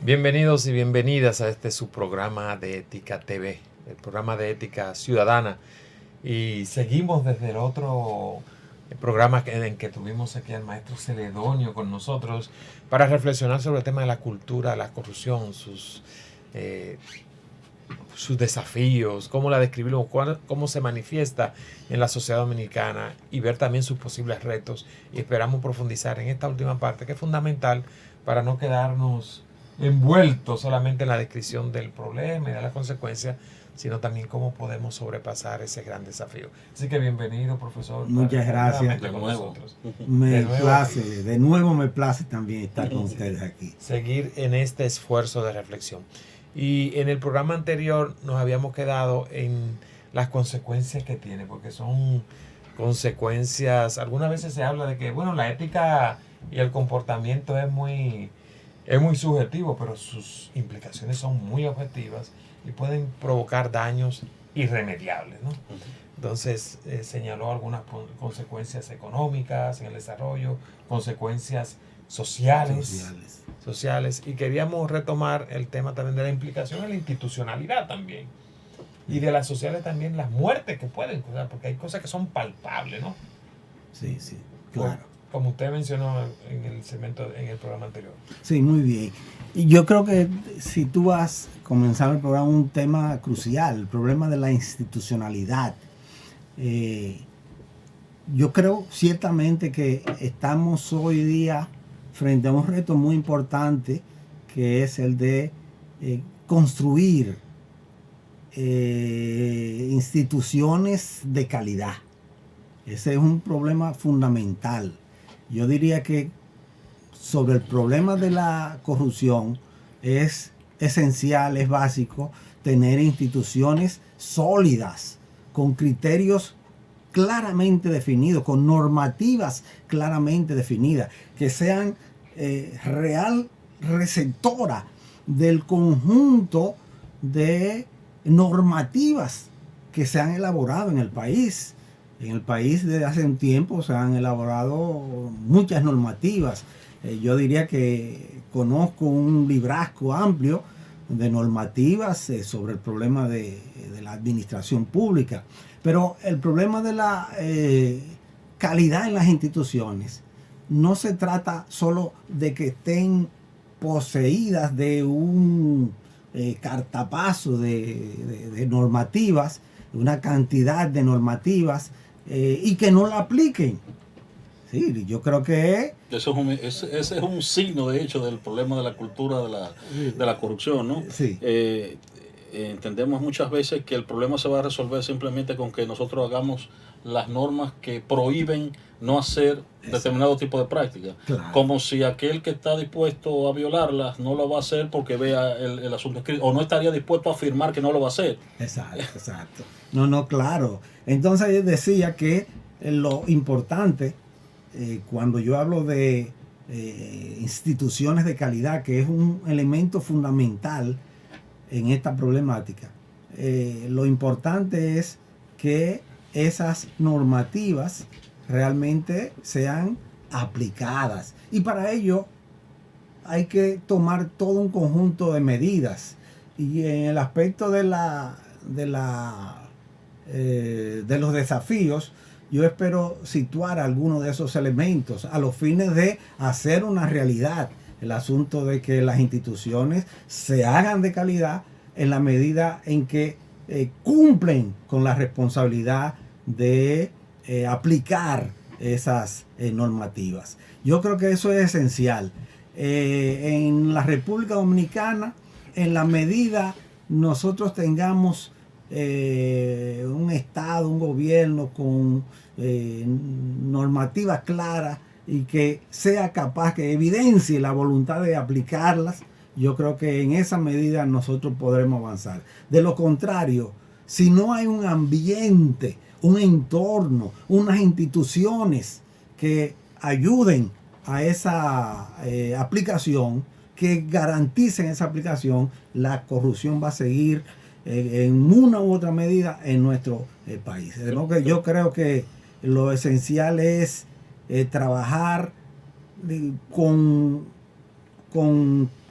Bienvenidos y bienvenidas a este su programa de Ética TV, el programa de Ética Ciudadana. Y seguimos desde el otro programa en que tuvimos aquí al maestro Celedonio con nosotros para reflexionar sobre el tema de la cultura, la corrupción, sus desafíos, cómo la describimos, cómo se manifiesta en la sociedad dominicana y ver también sus posibles retos. Y esperamos profundizar en esta última parte que es fundamental para no quedarnos envueltos solamente en la descripción del problema y de las consecuencias, sino también cómo podemos sobrepasar ese gran desafío. Así que bienvenido, profesor. Muchas gracias. De nuevo. De nuevo me place también estar con ustedes aquí. Seguir en este esfuerzo de reflexión. Y en el programa anterior nos habíamos quedado en las consecuencias que tiene, porque son consecuencias, algunas veces se habla de que, bueno, la ética y el comportamiento es muy subjetivo, pero sus implicaciones son muy objetivas y pueden provocar daños irremediables, ¿no? Entonces señaló algunas consecuencias económicas en el desarrollo, consecuencias sociales, y queríamos retomar el tema también de la implicación en la institucionalidad también, y de las sociales también, las muertes que pueden causar, porque hay cosas que son palpables, ¿no? Sí, claro. Como usted mencionó en el programa anterior. Sí, muy bien. Y yo creo que si tú has comenzado el programa, un tema crucial, el problema de la institucionalidad. Yo creo ciertamente que estamos hoy día frente a un reto muy importante, que es el de construir instituciones de calidad. Ese es un problema fundamental. Yo diría que sobre el problema de la corrupción es esencial, es básico tener instituciones sólidas, con criterios claramente definidos, con normativas claramente definidas, que sean real receptora del conjunto de normativas que se han elaborado en el país. En el país desde hace un tiempo se han elaborado muchas normativas. Yo diría que conozco un librasco amplio de normativas sobre el problema de la administración pública. Pero el problema de la calidad en las instituciones no se trata solo de que estén poseídas de un cartapazo de normativas, una cantidad de normativas, y que no la apliquen. Sí, yo creo que ese es un signo, de hecho, del problema de la cultura de la corrupción, ¿no? Sí. Entendemos muchas veces que el problema se va a resolver simplemente con que nosotros hagamos las normas que prohíben no hacer determinado tipo de práctica. Claro. Como si aquel que está dispuesto a violarlas no lo va a hacer porque vea el asunto escrito, o no estaría dispuesto a afirmar que no lo va a hacer. Exacto. No, claro. Entonces yo decía que lo importante, cuando yo hablo de instituciones de calidad, que es un elemento fundamental en esta problemática, lo importante es que esas normativas realmente sean aplicadas, y para ello hay que tomar todo un conjunto de medidas. Y en el aspecto de los desafíos, yo espero situar algunos de esos elementos a los fines de hacer una realidad el asunto de que las instituciones se hagan de calidad en la medida en que cumplen con la responsabilidad de aplicar esas normativas. Yo creo que eso es esencial. En la República Dominicana, en la medida nosotros tengamos un Estado, un gobierno con normativas claras y que sea capaz, que evidencie la voluntad de aplicarlas, yo creo que en esa medida nosotros podremos avanzar. De lo contrario, si no hay un ambiente, un entorno, unas instituciones que ayuden a esa aplicación, que garanticen esa aplicación, la corrupción va a seguir en una u otra medida en nuestro país. De modo que yo creo que lo esencial es trabajar con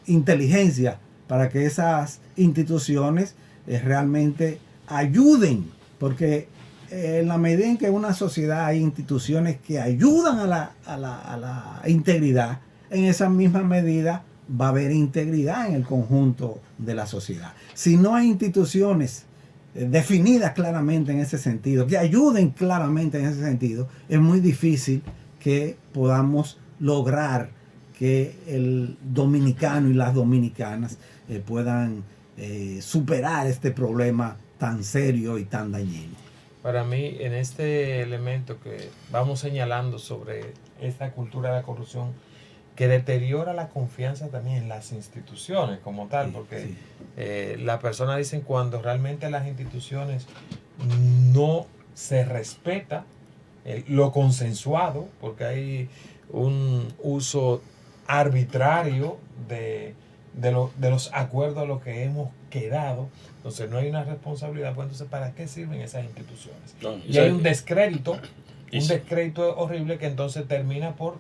inteligencia para que esas instituciones realmente ayuden, porque en la medida en que en una sociedad hay instituciones que ayudan a la integridad, en esa misma medida va a haber integridad en el conjunto de la sociedad. Si no hay instituciones definidas claramente en ese sentido, que ayuden claramente en ese sentido, es muy difícil que podamos lograr que el dominicano y las dominicanas puedan superar este problema tan serio y tan dañino. Para mí, en este elemento que vamos señalando sobre esta cultura de la corrupción, que deteriora la confianza también en las instituciones como tal, porque las personas dicen cuando realmente las instituciones no se respeta lo consensuado, porque hay un uso arbitrario de los acuerdos a los que hemos quedado. Entonces no hay una responsabilidad. Pues entonces, ¿para qué sirven esas instituciones? No, y hay un descrédito horrible que entonces termina por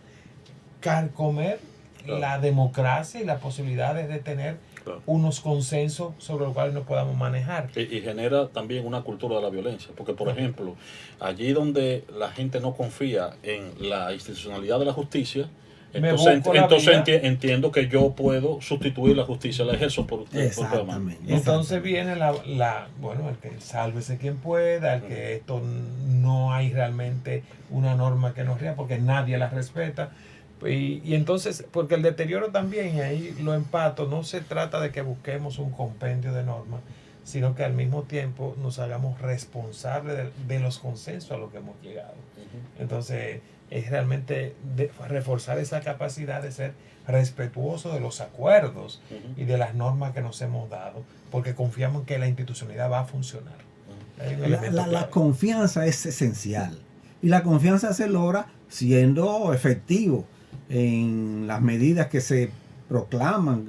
carcomer la democracia y las posibilidades de tener unos consensos sobre los cuales nos podamos manejar. Y genera también una cultura de la violencia, porque por ejemplo, allí donde la gente no confía en la institucionalidad de la justicia, entonces entiendo que yo puedo sustituir la justicia, la ejerzo por Exactamente. Entonces viene bueno, el que sálvese quien pueda, el que esto no hay realmente una norma que nos ría porque nadie la respeta. Y entonces, porque el deterioro también, y ahí lo empato, no se trata de que busquemos un compendio de normas, sino que al mismo tiempo nos hagamos responsables de los consensos a los que hemos llegado. Entonces, es realmente reforzar esa capacidad de ser respetuoso de los acuerdos y de las normas que nos hemos dado, porque confiamos en que la institucionalidad va a funcionar. La confianza es esencial, y la confianza se logra siendo efectivo en las medidas que se proclaman,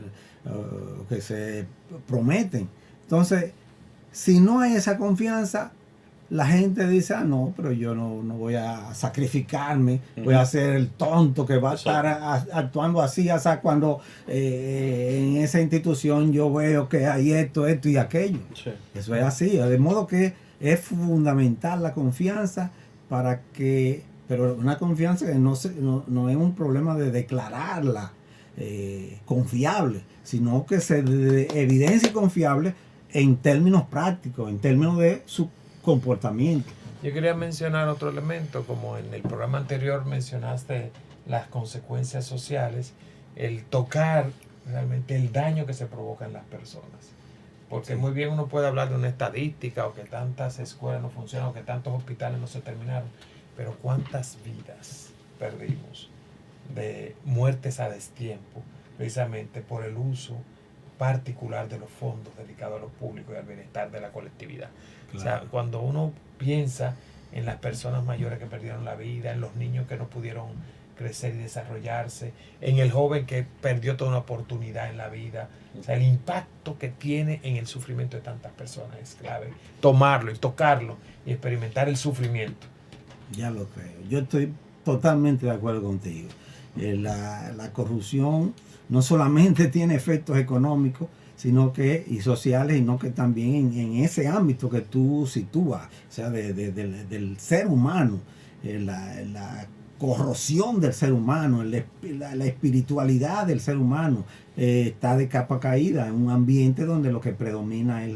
que se prometen. Entonces, si no hay esa confianza, la gente dice, no, pero yo no voy a sacrificarme, voy a ser el tonto que va a estar actuando así, hasta cuando en esa institución yo veo que hay esto y aquello. Sí. Eso es así, de modo que es fundamental la confianza pero una confianza que no es un problema de declararla confiable, sino que se evidencie confiable en términos prácticos, en términos de su comportamiento. Yo quería mencionar otro elemento, como en el programa anterior mencionaste las consecuencias sociales, el tocar realmente el daño que se provoca en las personas. Porque muy bien uno puede hablar de una estadística, o que tantas escuelas no funcionan, o que tantos hospitales no se terminaron, pero ¿cuántas vidas perdimos de muertes a destiempo precisamente por el uso particular de los fondos dedicados a lo público y al bienestar de la colectividad? Claro. O sea, cuando uno piensa en las personas mayores que perdieron la vida, en los niños que no pudieron crecer y desarrollarse, en el joven que perdió toda una oportunidad en la vida, o sea, el impacto que tiene en el sufrimiento de tantas personas es clave. Tomarlo y tocarlo y experimentar el sufrimiento. Ya lo creo. Yo estoy totalmente de acuerdo contigo. La corrupción no solamente tiene efectos económicos y sociales, sino que también en ese ámbito que tú sitúas, o sea, del ser humano, la corrosión del ser humano, la espiritualidad del ser humano está de capa caída en un ambiente donde lo que predomina es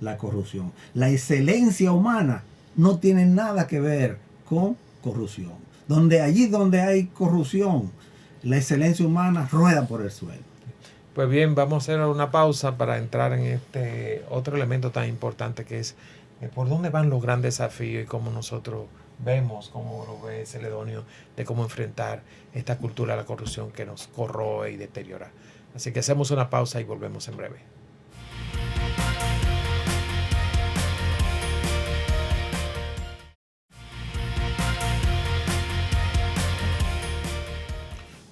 la corrupción. La excelencia humana no tiene nada que ver con corrupción. Allí donde hay corrupción, la excelencia humana rueda por el suelo. Pues bien, vamos a hacer una pausa para entrar en este otro elemento tan importante, que es por dónde van los grandes desafíos y cómo nosotros vemos, cómo lo ve Celedonio, de cómo enfrentar esta cultura de la corrupción que nos corroe y deteriora. Así que hacemos una pausa y volvemos en breve.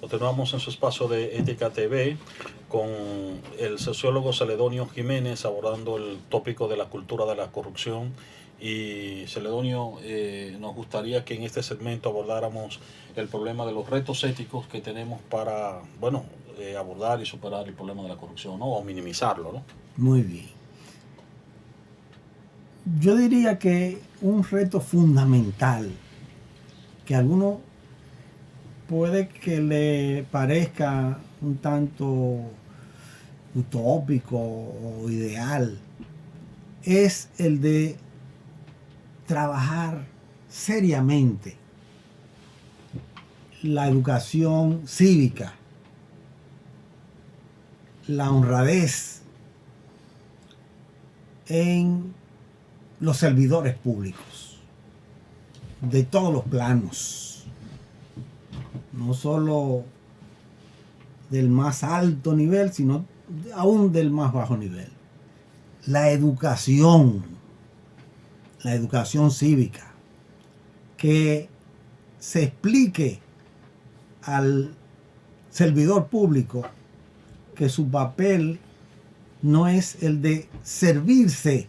Continuamos en su espacio de Ética TV con el sociólogo Celedonio Jiménez abordando el tópico de la cultura de la corrupción. Y Celedonio, nos gustaría que en este segmento abordáramos el problema de los retos éticos que tenemos para, abordar y superar el problema de la corrupción, ¿no? O minimizarlo, ¿no? Muy bien. Yo diría que un reto fundamental que a alguno puede que le parezca un tanto utópico o ideal es el de trabajar seriamente la educación cívica, la honradez en los servidores públicos de todos los planos, no solo del más alto nivel, sino aún del más bajo nivel. La educación cívica, que se explique al servidor público que su papel no es el de servirse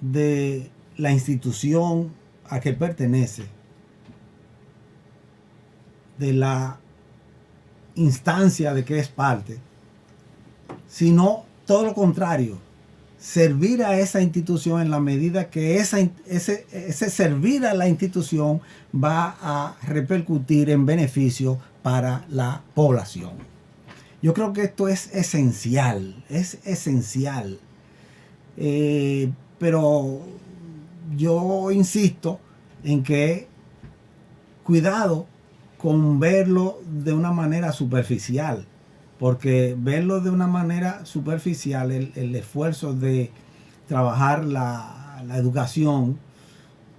de la institución a que pertenece, de la instancia de que es parte, sino todo lo contrario, servir a esa institución en la medida que ese servir a la institución va a repercutir en beneficio para la población. Yo creo que esto es esencial, pero yo insisto en que cuidado con verlo de una manera superficial, porque verlo de una manera superficial, el esfuerzo de trabajar la educación,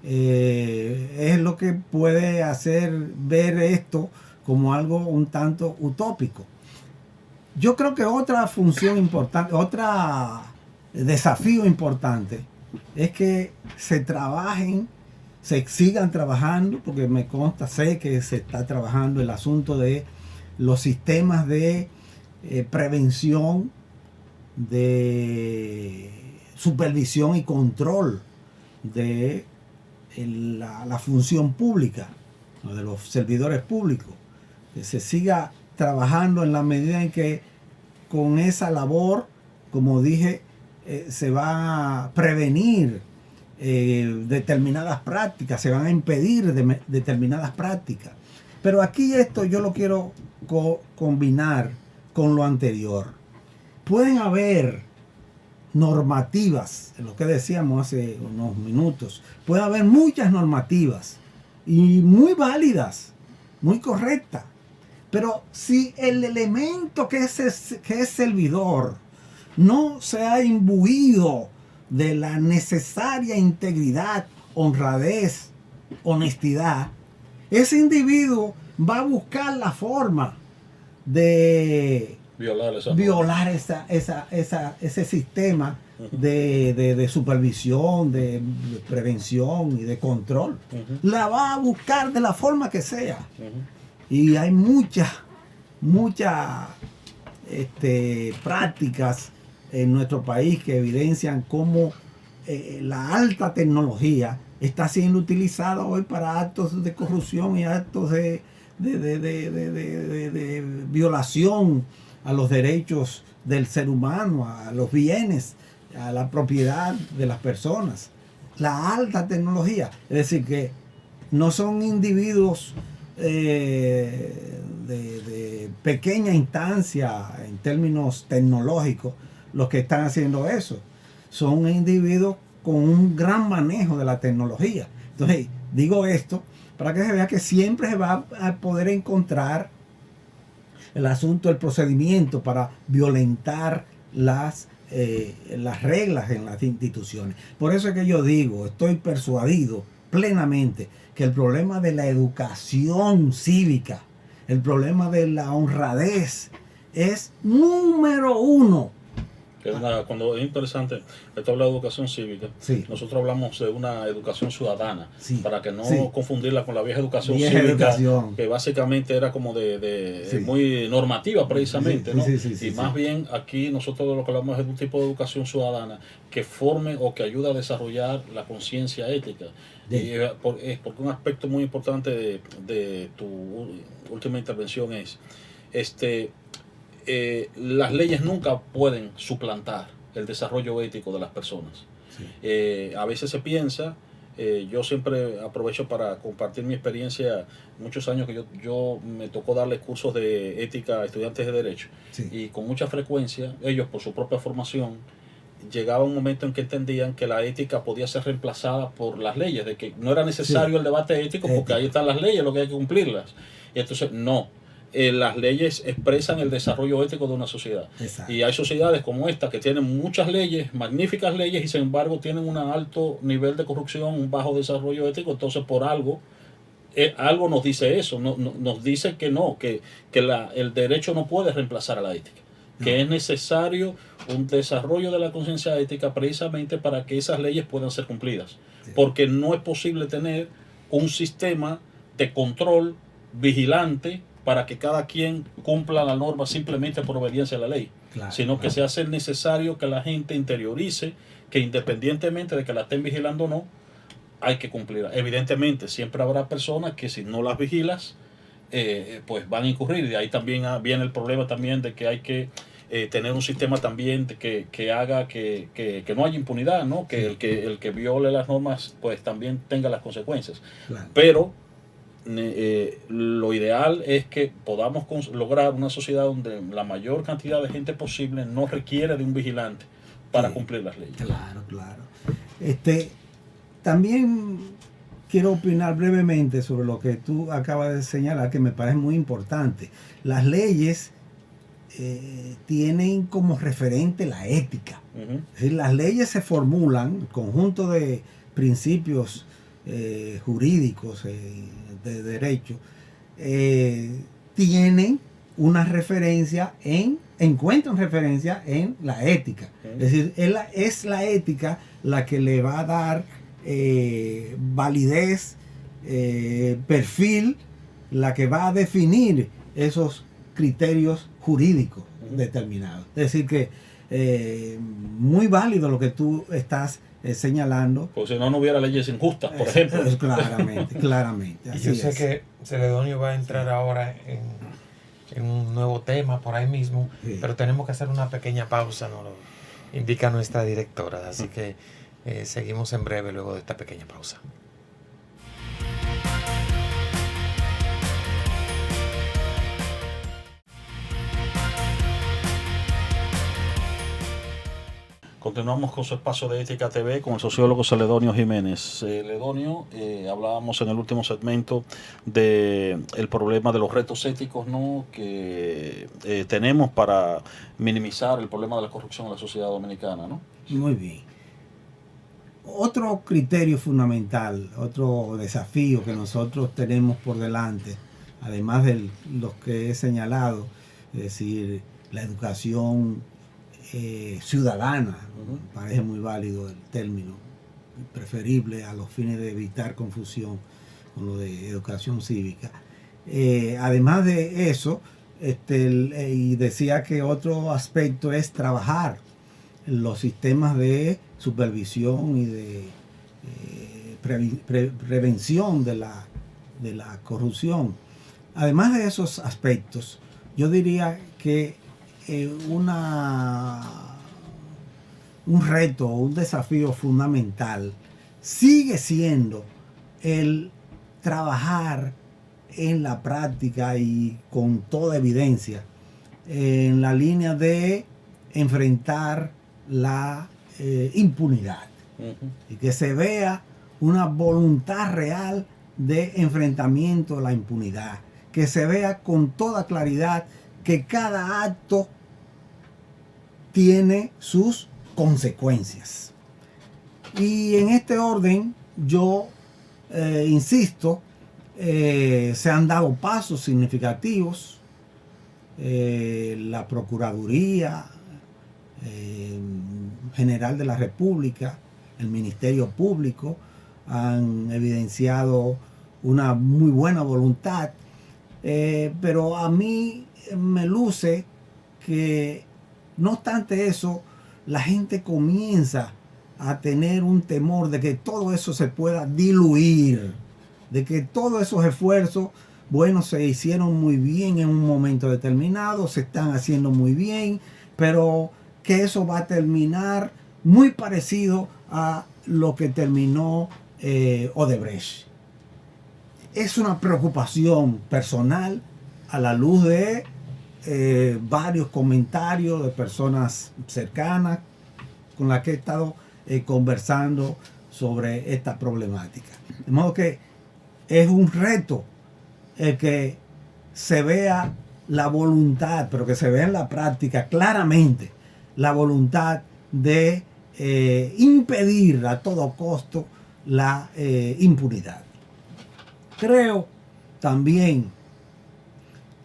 es lo que puede hacer ver esto como algo un tanto utópico. Yo creo que otra función importante, otro desafío importante, es que se sigan trabajando, porque me consta, sé que se está trabajando el asunto de los sistemas de prevención, de supervisión y control de la función pública, de los servidores públicos, que se siga trabajando en la medida en que con esa labor, como dije, se va a prevenir determinadas prácticas, se van a impedir determinadas prácticas. Pero aquí esto yo lo quiero combinar con lo anterior. Pueden haber normativas, en lo que decíamos hace unos minutos, puede haber muchas normativas y muy válidas, muy correctas, pero si el elemento que es servidor no se ha imbuido de la necesaria integridad, honradez, honestidad, ese individuo va a buscar la forma de violar ese sistema de supervisión, de prevención y de control. La va a buscar de la forma que sea. Y hay muchas prácticas en nuestro país que evidencian cómo la alta tecnología está siendo utilizada hoy para actos de corrupción y actos de violación a los derechos del ser humano, a los bienes, a la propiedad de las personas. La alta tecnología, es decir, que no son individuos de pequeña instancia en términos tecnológicos los que están haciendo eso. Son individuos con un gran manejo de la tecnología. Entonces, digo esto para que se vea que siempre se va a poder encontrar el asunto del procedimiento para violentar las reglas en las instituciones. Por eso es que yo digo, estoy persuadido plenamente que el problema de la educación cívica, el problema de la honradez es número uno. Cuando es interesante, esto habla de educación cívica, sí. Nosotros hablamos de una educación ciudadana, sí. para que no sí. confundirla con la vieja educación cívica, que básicamente era como sí. muy normativa precisamente, sí. ¿no? Sí. Y más bien aquí nosotros lo que hablamos es de un tipo de educación ciudadana que forme o que ayuda a desarrollar la conciencia ética. Sí. Y porque un aspecto muy importante de tu última intervención es las leyes nunca pueden suplantar el desarrollo ético de las personas. Sí. A veces se piensa, yo siempre aprovecho para compartir mi experiencia, muchos años que yo me tocó darle cursos de ética a estudiantes de derecho, sí. Y con mucha frecuencia ellos, por su propia formación, llegaba un momento en que entendían que la ética podía ser reemplazada por las leyes, de que no era necesario, sí, el debate ético porque ahí están las leyes, lo que hay que cumplirlas. Y entonces no, las leyes expresan el desarrollo ético de una sociedad. Exacto. Y hay sociedades como esta que tienen muchas leyes, magníficas leyes, y sin embargo tienen un alto nivel de corrupción, un bajo desarrollo ético. Entonces por algo nos dice eso, nos dice que no, que el derecho no puede reemplazar a la ética, que es necesario un desarrollo de la conciencia ética precisamente para que esas leyes puedan ser cumplidas. Sí. Porque no es posible tener un sistema de control vigilante para que cada quien cumpla la norma simplemente por obediencia a la ley, claro, sino que se hace necesario que la gente interiorice que independientemente de que la estén vigilando o no, hay que cumplirla. Evidentemente siempre habrá personas que si no las vigilas, pues van a incurrir. De ahí también viene el problema también de que hay que tener un sistema también de que haga que no haya impunidad, ¿no? Que, sí, el que viole las normas pues también tenga las consecuencias. Claro. Pero lo ideal es que podamos lograr una sociedad donde la mayor cantidad de gente posible no requiere de un vigilante para, sí, cumplir las leyes. Claro, claro. También quiero opinar brevemente sobre lo que tú acabas de señalar, que me parece muy importante. Las leyes tienen como referente la ética. Uh-huh. Es decir, las leyes se formulan, conjunto de principios jurídicos de derecho, tienen una referencia encuentran referencia en la ética. Uh-huh. Es decir, es la ética la que le va a dar validez, perfil, la que va a definir esos criterios jurídicos, uh-huh, determinados. Es decir que muy válido lo que tú estás señalando. Porque si no hubiera leyes injustas, por ejemplo. Claramente. Y yo sé que Celedonio va a entrar, sí, ahora en un nuevo tema por ahí mismo, sí, pero tenemos que hacer una pequeña pausa, nos lo indica nuestra directora, así que seguimos en breve luego de esta pequeña pausa. Continuamos con su espacio de Ética TV con el sociólogo Celedonio Jiménez. Celedonio, hablábamos en el último segmento del problema de los retos éticos, ¿no?, que tenemos para minimizar el problema de la corrupción en la sociedad dominicana, ¿no? Muy bien. Otro criterio fundamental, otro desafío que nosotros tenemos por delante, además de los que he señalado, es decir, la educación ciudadana, uh-huh, me parece muy válido el término, preferible a los fines de evitar confusión con lo de educación cívica. Además de eso, y decía que otro aspecto es trabajar en los sistemas de supervisión y de prevención de la corrupción. Además de esos aspectos, yo diría que un reto, un desafío fundamental sigue siendo el trabajar en la práctica y con toda evidencia en la línea de enfrentar la impunidad, uh-huh, y que se vea una voluntad real de enfrentamiento a la impunidad, que se vea con toda claridad que cada acto tiene sus consecuencias. Y en este orden, yo insisto, se han dado pasos significativos. La Procuraduría General de la República, el Ministerio Público, han evidenciado una muy buena voluntad, pero a mí me luce que, no obstante eso, la gente comienza a tener un temor de que todo eso se pueda diluir, de que todos esos esfuerzos bueno, se hicieron muy bien en un momento determinado, se están haciendo muy bien, pero que eso va a terminar muy parecido a lo que terminó Odebrecht. Es una preocupación personal a la luz de varios comentarios de personas cercanas con las que he estado conversando sobre esta problemática. De modo que es un reto el que se vea la voluntad, pero que se vea en la práctica claramente la voluntad de impedir a todo costo la impunidad. Creo también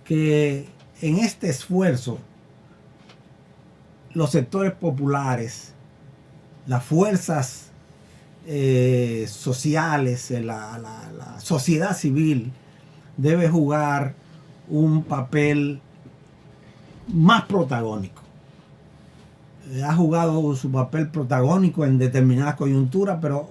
que en este esfuerzo los sectores populares, las fuerzas sociales, la sociedad civil debe jugar un papel más protagónico. Ha jugado su papel protagónico en determinadas coyunturas, pero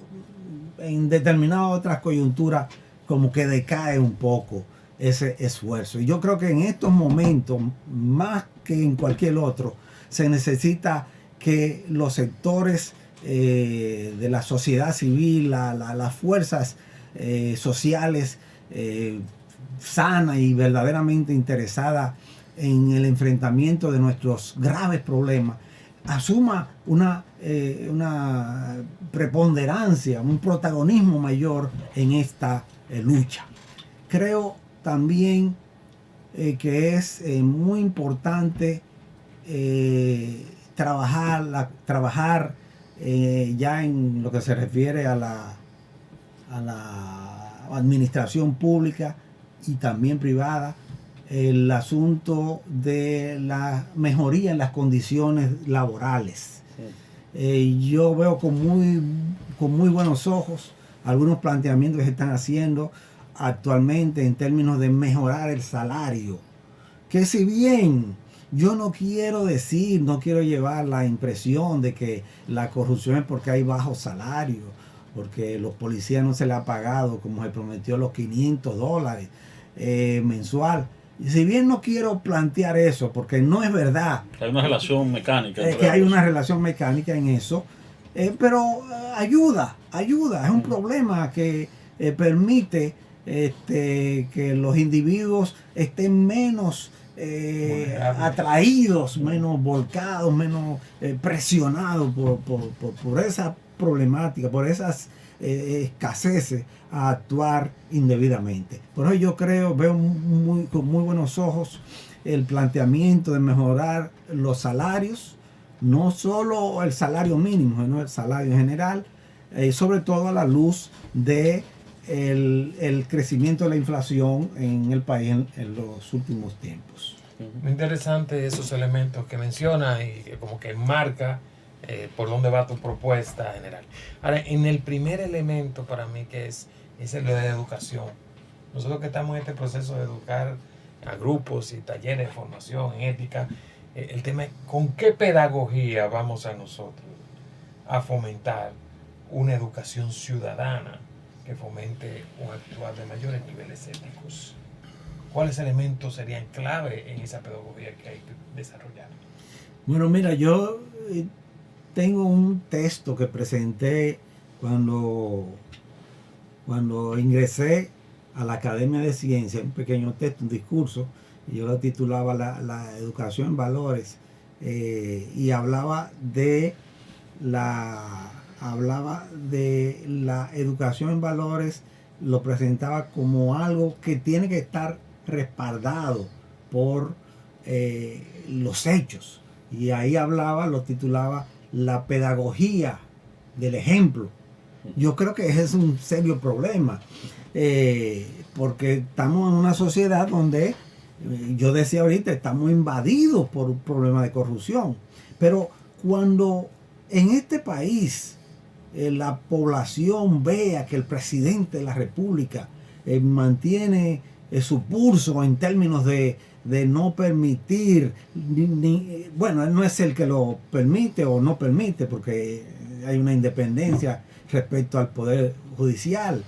en determinadas otras coyunturas como que decae un poco ese esfuerzo. Y yo creo que en estos momentos, más que en cualquier otro, se necesita que los sectores de la sociedad civil, las fuerzas sociales sanas y verdaderamente interesadas en el enfrentamiento de nuestros graves problemas, asuma una preponderancia, un protagonismo mayor en esta lucha. Creo también que es muy importante trabajar ya en lo que se refiere a la administración pública y también privada, el asunto de la mejoría en las condiciones laborales. Yo veo con muy buenos ojos algunos planteamientos que se están haciendo actualmente en términos de mejorar el salario, que si bien yo no quiero llevar la impresión de que la corrupción es porque hay bajos salarios, porque los policías no se les ha pagado como se prometió los $500 mensual. Y si bien no quiero plantear eso, porque no es verdad. Hay una relación mecánica. Que hay una relación mecánica en eso, pero ayuda. Es un problema que permite que los individuos estén menos atraídos, menos volcados, menos presionados por esa problemática, por esas escaseces a actuar indebidamente. Por eso yo veo con muy buenos ojos el planteamiento de mejorar los salarios, no solo el salario mínimo, sino el salario en general, sobre todo a la luz de el crecimiento de la inflación en el país en los últimos tiempos. Muy interesante esos elementos que menciona y que como que enmarca por dónde va tu propuesta general. Ahora, en el primer elemento para mí que es el de educación. Nosotros que estamos en este proceso de educar a grupos y talleres de formación en ética, el tema es con qué pedagogía vamos a nosotros a fomentar una educación ciudadana que fomente un actuar de mayores niveles éticos. ¿Cuáles elementos serían clave en esa pedagogía que hay que desarrollar? Bueno, mira, yo tengo un texto que presenté cuando ingresé a la Academia de Ciencias, un pequeño texto, un discurso, y yo lo titulaba la educación en valores, y hablaba de la educación en valores, lo presentaba como algo que tiene que estar respaldado por los hechos. Y ahí lo titulaba la pedagogía del ejemplo. Yo creo que ese es un serio problema, porque estamos en una sociedad donde, yo decía ahorita, estamos invadidos por un problema de corrupción. Pero cuando en este país la población vea que el presidente de la República mantiene su pulso en términos de no permitir, bueno, él no es el que lo permite o no permite, porque hay una independencia respecto al Poder Judicial,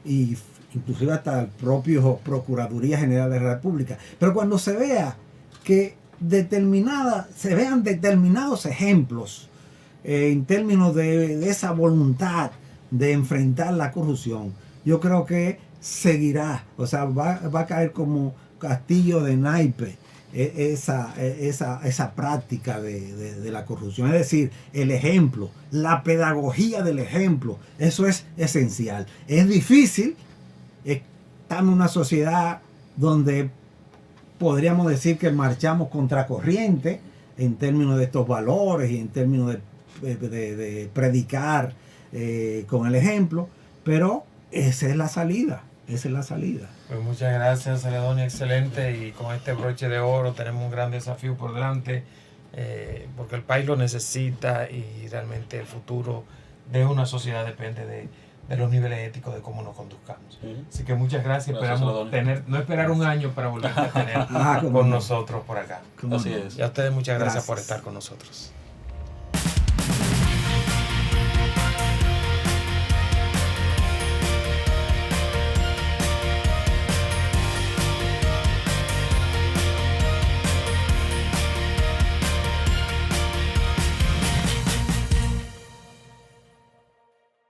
y inclusive hasta el propio Procuraduría General de la República. Pero cuando se vea que se vean determinados ejemplos en términos de esa voluntad de enfrentar la corrupción, yo creo que seguirá, o sea, va a caer como castillo de naipe esa práctica de la corrupción. Es decir, el ejemplo, la pedagogía del ejemplo, eso es esencial. Es difícil, estamos en una sociedad donde podríamos decir que marchamos contracorriente en términos de estos valores y en términos de predicar con el ejemplo, pero esa es la salida. Esa es la salida. Pues muchas gracias, Celedonio, excelente. Y con este broche de oro tenemos un gran desafío por delante, porque el país lo necesita y realmente el futuro de una sociedad depende de los niveles éticos, de cómo nos conduzcamos. Así que muchas gracias. Esperamos no esperar un año para volver a tener con nosotros por acá. Así es. Y a ustedes muchas gracias por estar con nosotros.